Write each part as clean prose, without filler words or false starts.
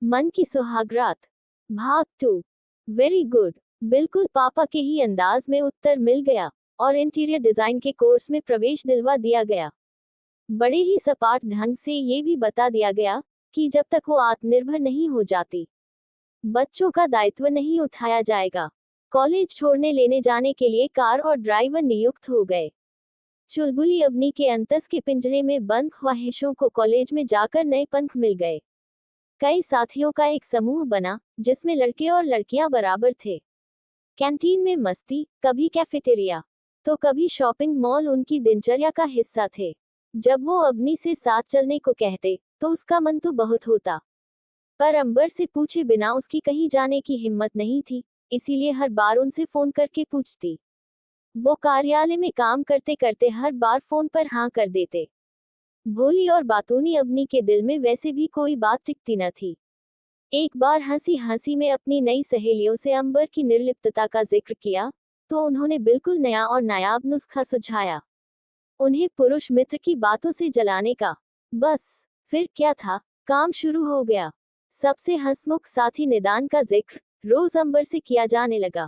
मन की सुहागरात भाग 2। Very good. बिल्कुल पापा के ही अंदाज में उत्तर मिल गया और इंटीरियर डिजाइन के कोर्स में प्रवेश दिलवा दिया गया। बड़े ही सपाट ढंग से ये भी बता दिया गया कि जब तक वो आत्मनिर्भर नहीं हो जाती, बच्चों का दायित्व नहीं उठाया जाएगा। कॉलेज छोड़ने लेने जाने के लिए कार और ड्राइवर नियुक्त हो गए। चुलबुली अवनी के अंतस के पिंजरे में बंद ख्वाहिशों को कॉलेज में जाकर नए पंख मिल गए। कई साथियों का एक समूह बना जिसमें लड़के और लड़कियां बराबर थे। कैंटीन में मस्ती, कभी कैफेटेरिया तो कभी शॉपिंग मॉल उनकी दिनचर्या का हिस्सा थे। जब वो अवनी से साथ चलने को कहते तो उसका मन तो बहुत होता, पर अंबर से पूछे बिना उसकी कहीं जाने की हिम्मत नहीं थी, इसीलिए हर बार उनसे फोन करके पूछती। वो कार्यालय में काम करते करते हर बार फोन पर हाँ कर देते। भोली और बातूनी अवनी के दिल में वैसे भी कोई बात टिकती न थी। एक बार हंसी हंसी में अपनी नई सहेलियों से अंबर की निर्लिप्तता का जिक्र किया तो उन्होंने बिल्कुल नया और नायाब नुस्खा सुझाया, उन्हें पुरुष मित्र की बातों से जलाने का। बस फिर क्या था, काम शुरू हो गया। सबसे हंसमुख साथी निदान का जिक्र रोज अंबर से किया जाने लगा।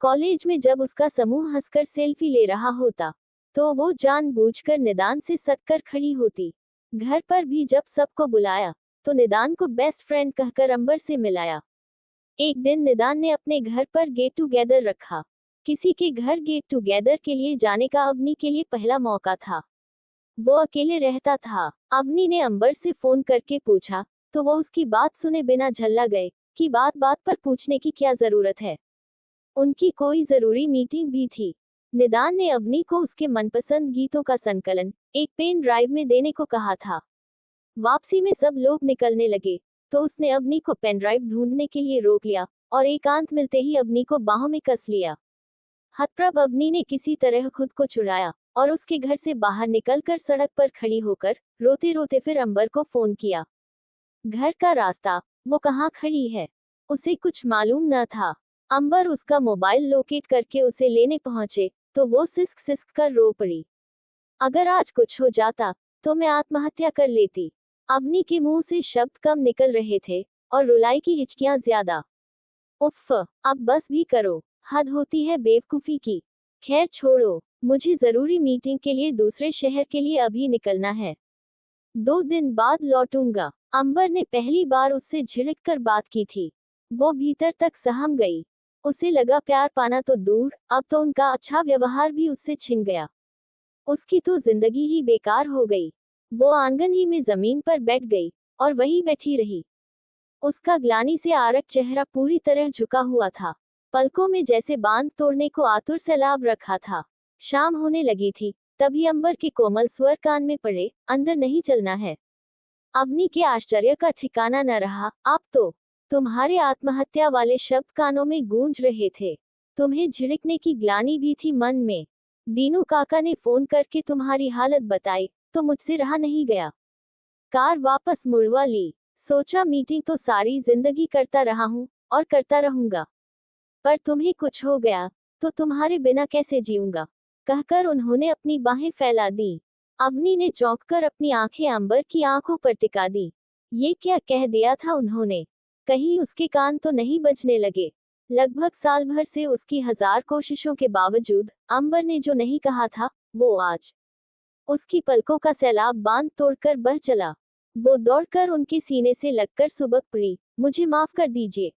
कॉलेज में जब उसका समूह हंसकर सेल्फी ले रहा होता तो वो जानबूझकर निदान से सटकर खड़ी होती। घर पर भी जब सबको बुलाया तो निदान को बेस्ट फ्रेंड कहकर अंबर से मिलाया। एक दिन निदान ने अपने घर पर गेट टुगेदर रखा। किसी के घर गेट टुगेदर के लिए जाने का अवनी के लिए पहला मौका था। वो अकेले रहता था। अवनी ने अंबर से फोन करके पूछा तो वो उसकी बात सुने बिना झल्ला गए कि बात बात पर पूछने की क्या जरूरत है। उनकी कोई जरूरी मीटिंग भी थी। निदान ने अवनी को उसके मनपसंद गीतों का संकलन एक पेन ड्राइव में देने को कहा था। वापसी में सब लोग निकलने लगे तो उसने अवनी को पेन ड्राइव ढूंढने के लिए रोक लिया और एकांत मिलते ही अवनी को बाहों में कस लिया। हतप्रभ अवनी ने किसी तरह खुद को छुड़ाया और उसके घर से बाहर निकलकर सड़क पर खड़ी होकर रोते रोते फिर अंबर को फोन किया। घर का रास्ता, वो कहाँ खड़ी है, उसे कुछ मालूम न था। अंबर उसका मोबाइल लोकेट करके उसे लेने पहुंचे तो वो सिसक सिसक कर रो पड़ी। अगर आज कुछ हो जाता तो मैं आत्महत्या कर लेती। अवनी के मुंह से शब्द कम निकल रहे थे और रुलाई की हिचकियां ज्यादा। उफ्फ, अब बस भी करो, हद होती है बेवकूफी की। खैर छोड़ो, मुझे जरूरी मीटिंग के लिए दूसरे शहर के लिए अभी निकलना है। 2 दिन बाद लौटूंगा। अंबर ने पहली बार उससे झिड़क कर बात की थी। वो भीतर तक सहम गई। उसे लगा प्यार पाना तो दूर, अब तो उनका अच्छा व्यवहार भी उससे छिन गया। उसकी तो जिंदगी ही बेकार हो गई। वो आंगन ही में जमीन पर बैठ गई और वहीं बैठी रही। उसका ग्लानि से आरक चेहरा पूरी तरह झुका हुआ था। पलकों में जैसे बांध तोड़ने को आतुर सैलाब रखा था। शाम होने लगी थी तभी अंबर के कोमल स्वर कान में पड़े, अंदर नहीं चलना है। अवनी के आश्चर्य का ठिकाना न रहा। अब तो तुम्हारे आत्महत्या वाले शब्द कानों में गूंज रहे थे। तुम्हें झिड़कने की ग्लानि भी थी मन में। दीनू काका ने फोन करके तुम्हारी हालत बताई तो मुझसे रहा नहीं गया। कार वापस मुड़वा ली। सोचा मीटिंग तो सारी जिंदगी करता रहा हूँ और करता रहूंगा, पर तुम्हें कुछ हो गया तो तुम्हारे बिना कैसे जीऊंगा, कहकर उन्होंने अपनी बाहें फैला दी। अवनी ने चौंककर अपनी आंखें अंबर की आंखों पर टिका दी। ये क्या कह दिया था उन्होंने, कहीं उसके कान तो नहीं बजने लगे। लगभग साल भर से उसकी 1000 कोशिशों के बावजूद अंबर ने जो नहीं कहा था वो आज उसकी पलकों का सैलाब बांध तोड़कर बह चला। वो दौड़कर उनके सीने से लगकर सुबक पड़ी। मुझे माफ कर दीजिए,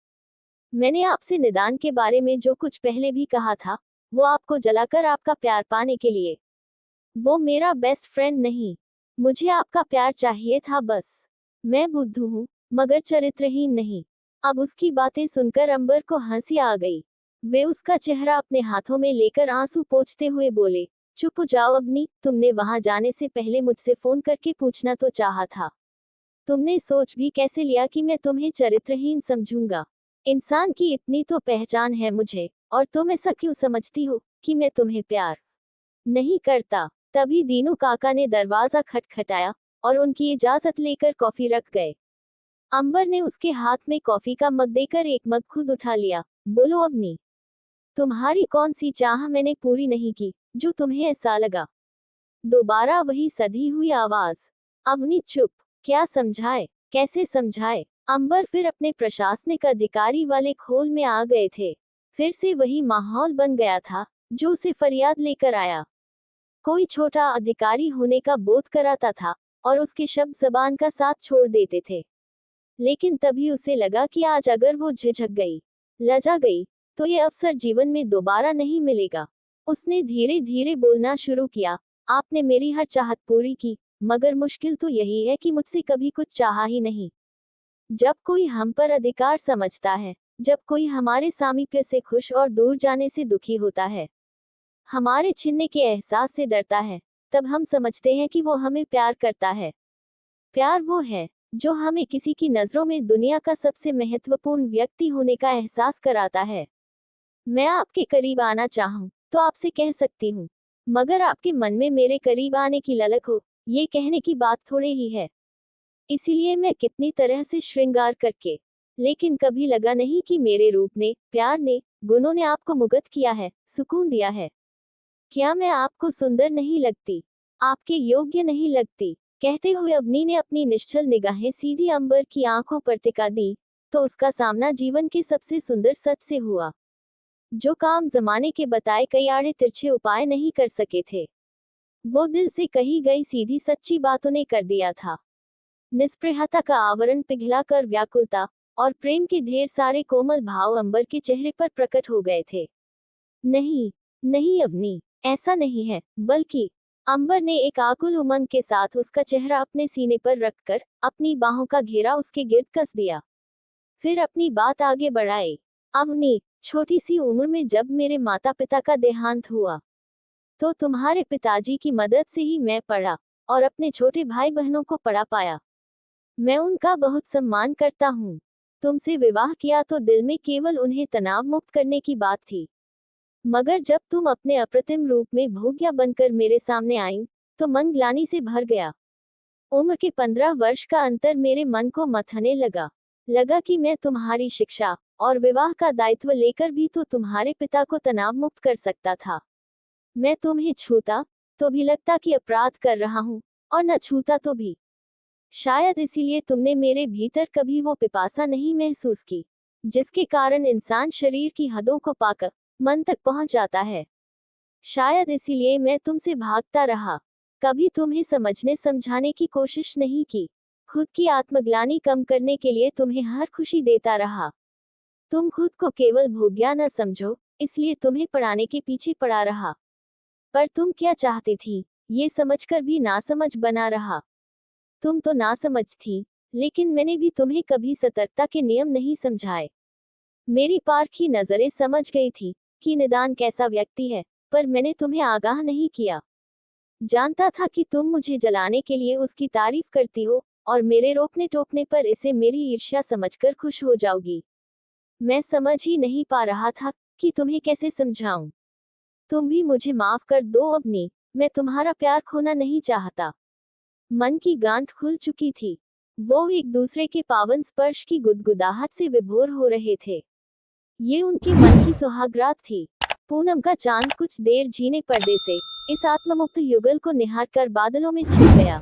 मैंने आपसे निदान के बारे में जो कुछ पहले भी कहा था वो आपको जलाकर आपका प्यार पाने के लिए। वो मेरा बेस्ट फ्रेंड नहीं, मुझे आपका प्यार चाहिए था बस। मैं बुद्धू हूँ मगर चरित्रहीन नहीं। अब उसकी बातें सुनकर अंबर को हंसी आ गई। वे उसका चेहरा अपने हाथों में लेकर आंसू पोंछते हुए बोले, चुप हो जाओ अवनी, तुमने वहां जाने से पहले मुझसे फोन करके पूछना तो चाहा था। तुमने सोच भी कैसे लिया कि मैं तुम्हें चरित्रहीन समझूंगा। इंसान की इतनी तो पहचान है मुझे, और तुम ऐसा क्यों समझती हो कि मैं तुम्हें प्यार नहीं करता। तभी दीनू काका ने दरवाजा खटखटाया और उनकी इजाजत लेकर कॉफी रख गए। अंबर ने उसके हाथ में कॉफी का मग देकर एक मग खुद उठा लिया। बोलो अवनी, तुम्हारी कौन सी चाह मैंने पूरी नहीं की जो तुम्हें ऐसा लगा। दोबारा वही सधी हुई आवाज। अवनी चुप। क्या समझाए, कैसे समझाए। अंबर फिर अपने प्रशासनिक अधिकारी वाले खोल में आ गए थे। फिर से वही माहौल बन गया था जो उसे फरियाद लेकर आया। कोई छोटा अधिकारी होने का बोध कराता था और उसके शब्द जबान का साथ छोड़ देते थे। लेकिन तभी उसे लगा कि आज अगर वो झिझक गई, लजा गई, तो ये अवसर जीवन में दोबारा नहीं मिलेगा। उसने धीरे धीरे बोलना शुरू किया, आपने मेरी हर चाहत पूरी की, मगर मुश्किल तो यही है कि मुझसे कभी कुछ चाहा ही नहीं। जब कोई हम पर अधिकार समझता है, जब कोई हमारे सामीप्य से खुश और दूर जाने से दुखी होता है, हमारे छीनने के एहसास से डरता है, तब हम समझते हैं कि वो हमें प्यार करता है। प्यार वो है जो हमें किसी की नजरों में दुनिया का सबसे महत्वपूर्ण व्यक्ति होने का एहसास कराता है। मैं आपके करीब आना चाहूं तो आपसे कह सकती हूँ, मगर आपके मन में मेरे करीब आने की ललक हो, ये कहने की बात थोड़े ही है। इसीलिए मैं कितनी तरह से श्रृंगार करके, लेकिन कभी लगा नहीं कि मेरे रूप ने, प्यार ने, गुणों ने आपको मुग्ध किया है, सुकून दिया है। क्या मैं आपको सुंदर नहीं लगती, आपके योग्य नहीं लगती? कहते हुए अवनी ने अपनी निश्चल निगाहें सीधी अंबर की आंखों पर टिका दी, तो उसका सामना जीवन के सबसे सुंदर सच से हुआ, जो काम जमाने के बताए कई आड़े तिरछे उपाय नहीं कर सके थे, वो दिल से कही गई सीधी सच्ची बातों ने कर दिया था। निस्पृहता का आवरण पिघलाकर व्याकुलता और प्रेम के ढेर सारे कोमल भाव अंबर के चेहरे पर प्रकट हो गए थे। नहीं, नहीं अवनी, ऐसा नहीं है, बल्कि अंबर ने एक आकुल उमंग के साथ उसका चेहरा अपने सीने पर रखकर अपनी बाहों का घेरा उसके गिर्द कस दिया। फिर अपनी बात आगे बढ़ाई, अवनी, छोटी सी उम्र में जब मेरे माता पिता का देहांत हुआ, तो तुम्हारे पिताजी की मदद से ही मैं पढ़ा और अपने छोटे भाई बहनों को पढ़ा पाया। मैं उनका बहुत सम्मान करता हूँ। तुमसे विवाह किया तो दिल में केवल उन्हें तनाव मुक्त करने की बात थी, मगर जब तुम अपने अप्रतिम रूप में भोग्या बनकर मेरे सामने आई, तो मन ग्लानि से भर गया। उम्र के 15 वर्ष का अंतर मेरे मन को मथने लगा कि मैं तुम्हारी शिक्षा और विवाह का दायित्व लेकर भी तो तुम्हारे पिता को तनाव मुक्त कर सकता था। मैं तुम्हें छूता तो भी लगता कि अपराध कर रहा हूँ, और न छूता तो भी। शायद इसीलिए तुमने मेरे भीतर कभी वो पिपासा नहीं महसूस की, जिसके कारण इंसान शरीर की हदों को पाकर मन तक पहुंच जाता है। शायद इसीलिए मैं तुमसे भागता रहा, कभी तुम्हें समझने समझाने की कोशिश नहीं की। खुद की आत्मग्लानि कम करने के लिए तुम्हें हर खुशी देता रहा। तुम खुद को केवल भोग्या न समझो, इसलिए तुम्हें पढ़ाने के पीछे पड़ा रहा। पर तुम क्या चाहती थी, ये समझकर भी नासमझ बना रहा। तुम तो नासमझ थी, लेकिन मैंने भी तुम्हें कभी सतर्कता के नियम नहीं समझाए। मेरी पारखी नजरें समझ गई थी कि निदान कैसा व्यक्ति है, पर मैंने तुम्हें आगाह नहीं किया। जानता था कि तुम मुझे जलाने के लिए उसकी तारीफ करती हो, और मेरे रोकने टोकने पर इसे मेरी ईर्ष्या समझकर खुश हो जाओगी। मैं समझ ही नहीं पा रहा था कि तुम्हें कैसे समझाऊं। तुम भी मुझे माफ कर दो अवनी, मैं तुम्हारा प्यार खोना नहीं चाहता। मन की गांठ खुल चुकी थी। वो एक दूसरे के पावन स्पर्श की गुदगुदाहट से विभोर हो रहे थे। ये उनके मन की सुहागरात थी। पूनम का चांद कुछ देर झीने पर्दे से इस आत्ममुक्त युगल को निहार कर बादलों में छिप गया।